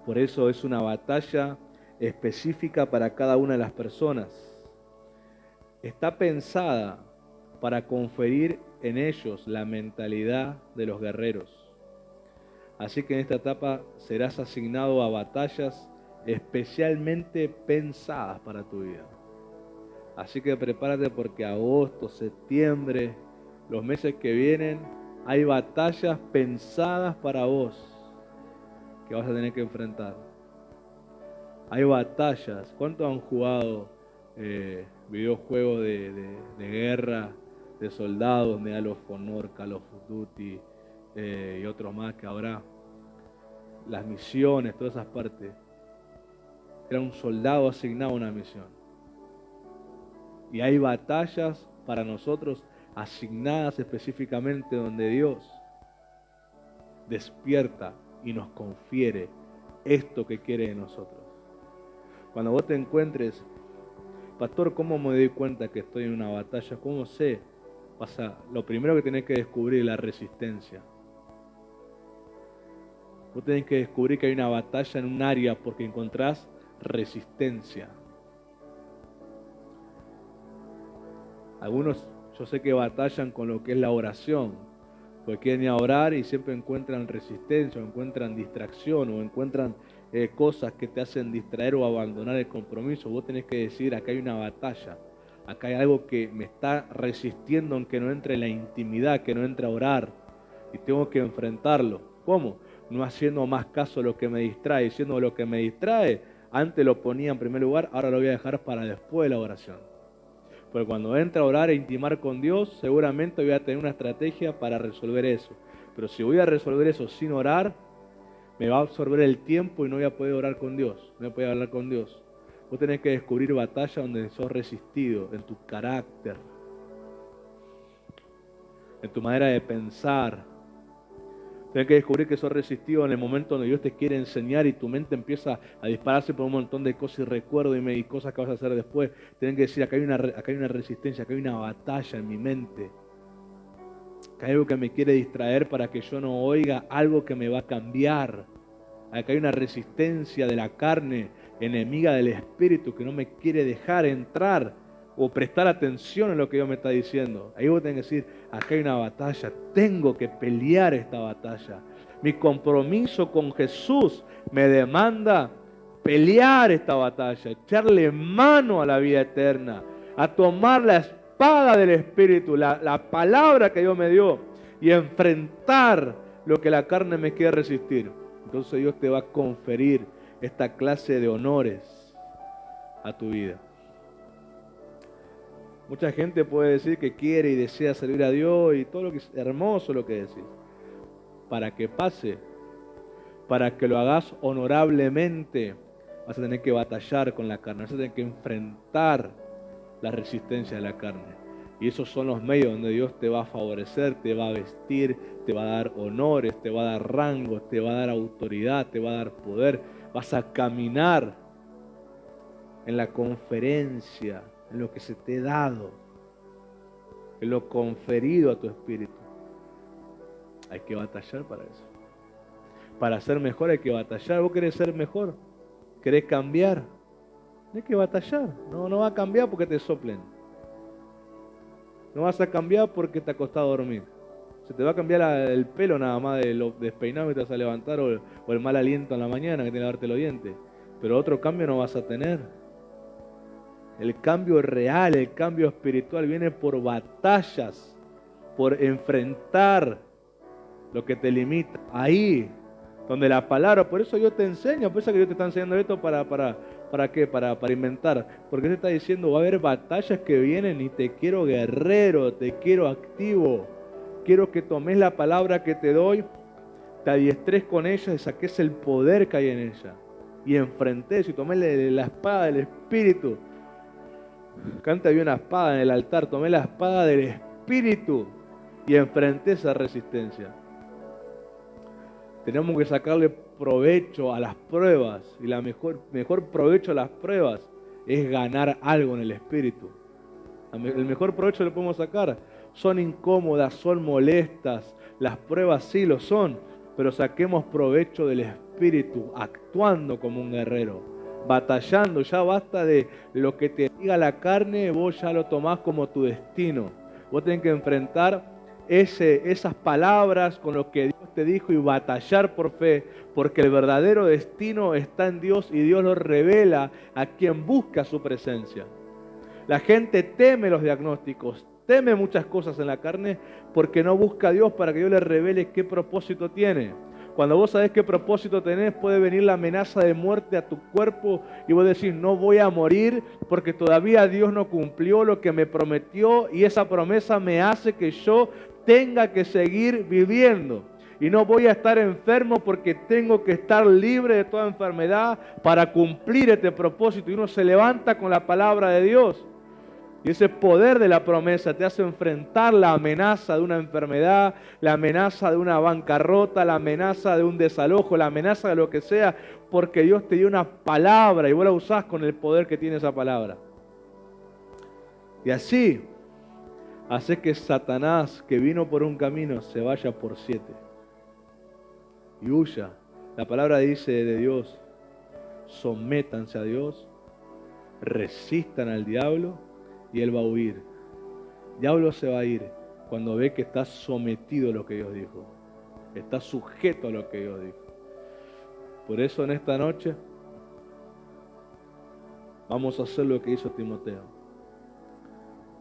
Por eso es una batalla específica para cada una de las personas. Está pensada para conferir en ellos la mentalidad de los guerreros. Así que en esta etapa serás asignado a batallas especialmente pensadas para tu vida. Así que prepárate porque agosto, septiembre, los meses que vienen, hay batallas pensadas para vos que vas a tener que enfrentar. Hay batallas. ¿Cuántos han jugado videojuegos de guerra, de soldados, Medal of Honor, Call of Duty y otros más que habrá? Las misiones, todas esas partes. Era un soldado asignado a una misión. Y hay batallas para nosotros asignadas específicamente donde Dios despierta y nos confiere esto que quiere de nosotros. Cuando vos te encuentres, pastor, ¿cómo me doy cuenta que estoy en una batalla? ¿Cómo sé? Lo primero que tenés que descubrir es la resistencia. Vos tenés que descubrir que hay una batalla en un área porque encontrás resistencia. Algunos yo sé que batallan con lo que es la oración, porque quieren ir a orar y siempre encuentran resistencia, o encuentran distracción, o encuentran cosas que te hacen distraer o abandonar el compromiso. Vos tenés que decir, acá hay una batalla, acá hay algo que me está resistiendo aunque no entre en la intimidad, que no entre a orar, y tengo que enfrentarlo. ¿Cómo? No haciendo más caso a lo que me distrae, diciendo lo que me distrae, antes lo ponía en primer lugar, ahora lo voy a dejar para después de la oración. Porque cuando entre a orar e intimar con Dios, seguramente voy a tener una estrategia para resolver eso. Pero si voy a resolver eso sin orar, me va a absorber el tiempo y no voy a poder orar con Dios, no voy a poder hablar con Dios. Vos tenés que descubrir batallas donde sos resistido, en tu carácter, en tu manera de pensar. Tenés que descubrir que sos resistido en el momento donde Dios te quiere enseñar y tu mente empieza a dispararse por un montón de cosas y recuerdos y cosas que vas a hacer después. Tenés que decir, acá hay una resistencia, acá hay una batalla en mi mente. Acá hay algo que me quiere distraer para que yo no oiga algo que me va a cambiar. Acá hay una resistencia de la carne, enemiga del espíritu, que no me quiere dejar entrar o prestar atención en lo que Dios me está diciendo. Ahí vos tenés que decir, acá hay una batalla, tengo que pelear esta batalla. Mi compromiso con Jesús me demanda pelear esta batalla, echarle mano a la vida eterna, a tomar la espada del Espíritu, la palabra que Dios me dio y enfrentar lo que la carne me quiere resistir. Entonces Dios te va a conferir esta clase de honores a tu vida. Mucha gente puede decir que quiere y desea servir a Dios y todo lo que es hermoso lo que decís. Para que pase, para que lo hagas honorablemente, vas a tener que batallar con la carne, vas a tener que enfrentar la resistencia de la carne. Y esos son los medios donde Dios te va a favorecer, te va a vestir, te va a dar honores, te va a dar rangos, te va a dar autoridad, te va a dar poder. Vas a caminar en la conferencia, en lo que se te ha dado, en lo conferido a tu espíritu. Hay que batallar para eso. Para ser mejor hay que batallar. ¿Vos querés ser mejor? ¿Querés cambiar? Hay que batallar. No va a cambiar porque te soplen. No vas a cambiar porque te acostás a dormir. Se te va a cambiar el pelo nada más de lo despeinado que te vas a levantar o el mal aliento en la mañana que tienes que lavarte los dientes. pero otro cambio no vas a tener. El cambio real, el cambio espiritual viene por batallas, por enfrentar lo que te limita. Ahí, donde la palabra, por eso yo te enseño, por eso que yo te está enseñando esto ¿para qué? Para inventar. Porque te está diciendo, va a haber batallas que vienen y te quiero guerrero, te quiero activo. Quiero que tomes la palabra que te doy, te adiestres con ella y saques el poder que hay en ella. Y enfrentes y tomes la espada del Espíritu. Canta había una espada en el altar, tomé la espada del Espíritu y enfrenté esa resistencia. Tenemos que sacarle provecho a las pruebas y la mejor provecho a las pruebas es ganar algo en el Espíritu. El mejor provecho le podemos sacar. Son incómodas, son molestas, las pruebas sí lo son, pero saquemos provecho del Espíritu, actuando como un guerrero, batallando. Ya basta de lo que te diga la carne, vos ya lo tomás como tu destino. Vos tenés que enfrentar esas palabras con lo que Dios te dijo y batallar por fe, porque el verdadero destino está en Dios y Dios lo revela a quien busca su presencia. La gente teme los diagnósticos, teme muchas cosas en la carne porque no busca a Dios para que Dios le revele qué propósito tiene. Cuando vos sabés qué propósito tenés, puede venir la amenaza de muerte a tu cuerpo y vos decís, no voy a morir porque todavía Dios no cumplió lo que me prometió y esa promesa me hace que yo tenga que seguir viviendo. Y no voy a estar enfermo porque tengo que estar libre de toda enfermedad para cumplir este propósito. Y uno se levanta con la palabra de Dios. Y ese poder de la promesa te hace enfrentar la amenaza de una enfermedad, la amenaza de una bancarrota, la amenaza de un desalojo, la amenaza de lo que sea, porque Dios te dio una palabra y vos la usás con el poder que tiene esa palabra. Y así, hace que Satanás, que vino por un camino, se vaya por 7 y huya. La palabra dice de Dios, sométanse a Dios, resistan al diablo y él va a huir. El diablo se va a ir cuando ve que está sometido a lo que Dios dijo. Está sujeto a lo que Dios dijo. Por eso en esta noche vamos a hacer lo que hizo Timoteo.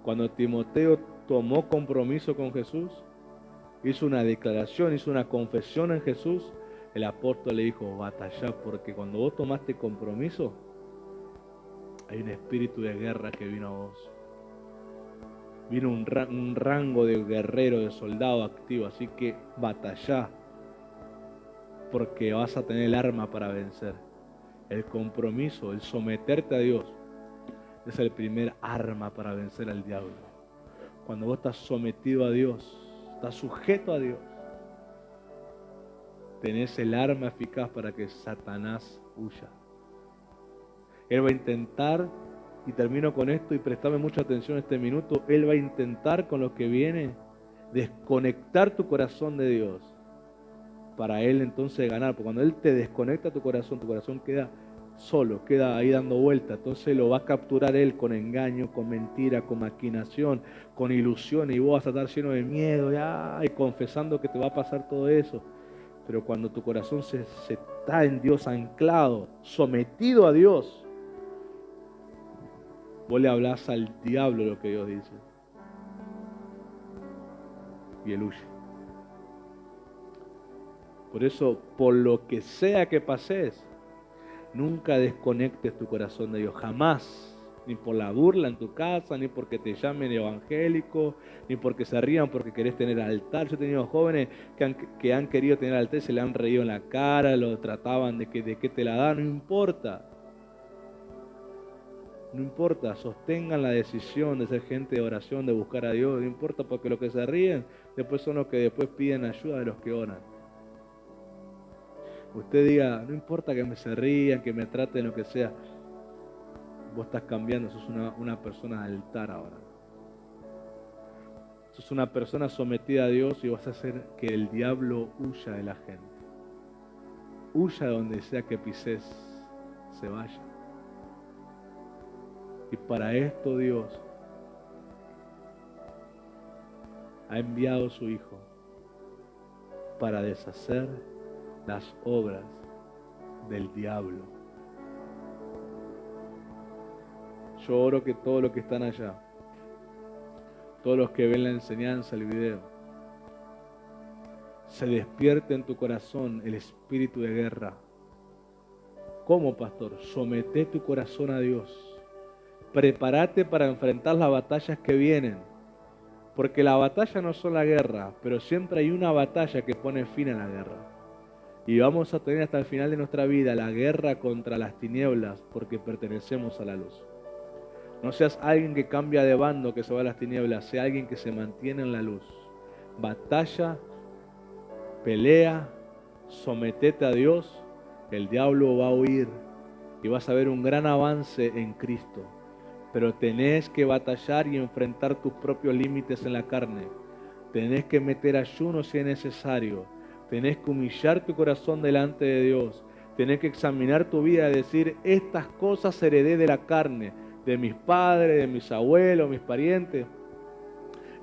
Cuando Timoteo tomó compromiso con Jesús, hizo una declaración, hizo una confesión en Jesús, el apóstol le dijo, batallá, porque cuando vos tomaste compromiso, hay un espíritu de guerra que vino a vos. Vino un rango de guerrero, de soldado activo, así que batallá, porque vas a tener el arma para vencer. El compromiso, el someterte a Dios, es el primer arma para vencer al diablo. Cuando vos estás sometido a Dios, estás sujeto a Dios, tenés el arma eficaz para que Satanás huya. Él va a intentar, y termino con esto y prestame mucha atención en este minuto, Él va a intentar con lo que viene desconectar tu corazón de Dios para Él entonces ganar, porque cuando Él te desconecta tu corazón queda solo, queda ahí dando vuelta, entonces lo va a capturar Él con engaño, con mentira, con maquinación, con ilusión, y vos vas a estar lleno de miedo y confesando que te va a pasar todo eso. Pero cuando tu corazón se está en Dios anclado, sometido a Dios, vos le hablás al diablo lo que Dios dice y él huye. Por eso, por lo que sea que pases, nunca desconectes tu corazón de Dios, jamás. Ni por la burla en tu casa, ni porque te llamen evangélico, ni porque se rían porque querés tener altar. Yo he tenido jóvenes que han querido tener altar y se le han reído en la cara, lo trataban de que te la dan, no importa. No importa, sostengan la decisión de ser gente de oración, de buscar a Dios, no importa, porque los que se ríen después son los que después piden ayuda de los que oran. Usted diga, no importa que me se rían, que me traten, lo que sea, vos estás cambiando, sos una persona de altar ahora. Sos una persona sometida a Dios y vas a hacer que el diablo huya de la gente. Huya de donde sea que pises, se vaya. Y para esto Dios ha enviado a su Hijo para deshacer las obras del diablo. Yo oro que todos los que están allá, todos los que ven la enseñanza, el video, se despierte en tu corazón el espíritu de guerra. ¿Cómo, pastor? Somete tu corazón a Dios. Prepárate para enfrentar las batallas que vienen. Porque la batalla no es solo la guerra, pero siempre hay una batalla que pone fin a la guerra. Y vamos a tener hasta el final de nuestra vida la guerra contra las tinieblas, porque pertenecemos a la luz. No seas alguien que cambia de bando, que se va a las tinieblas, sea alguien que se mantiene en la luz. Batalla, pelea, sometete a Dios, el diablo va a huir y vas a ver un gran avance en Cristo. Pero tenés que batallar y enfrentar tus propios límites en la carne. Tenés que meter ayuno si es necesario. Tenés que humillar tu corazón delante de Dios. Tenés que examinar tu vida y decir, estas cosas heredé de la carne, de mis padres, de mis abuelos, mis parientes.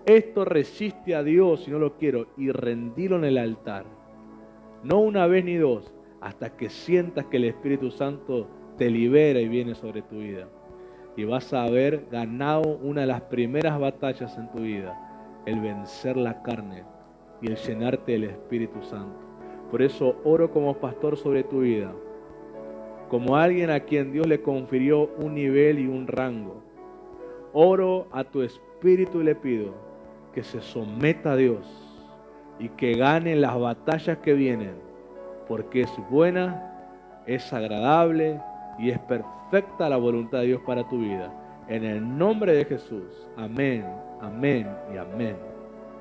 Esto resiste a Dios y no lo quiero, y rendilo en el altar. No una vez ni dos, hasta que sientas que el Espíritu Santo te libera y viene sobre tu vida. Y vas a haber ganado una de las primeras batallas en tu vida, el vencer la carne y el llenarte del Espíritu Santo. Por eso oro como pastor sobre tu vida, como alguien a quien Dios le confirió un nivel y un rango. Oro a tu espíritu y le pido que se someta a Dios y que gane las batallas que vienen, porque es buena, es agradable y es perfecta la voluntad de Dios para tu vida. En el nombre de Jesús. Amén, amén y amén.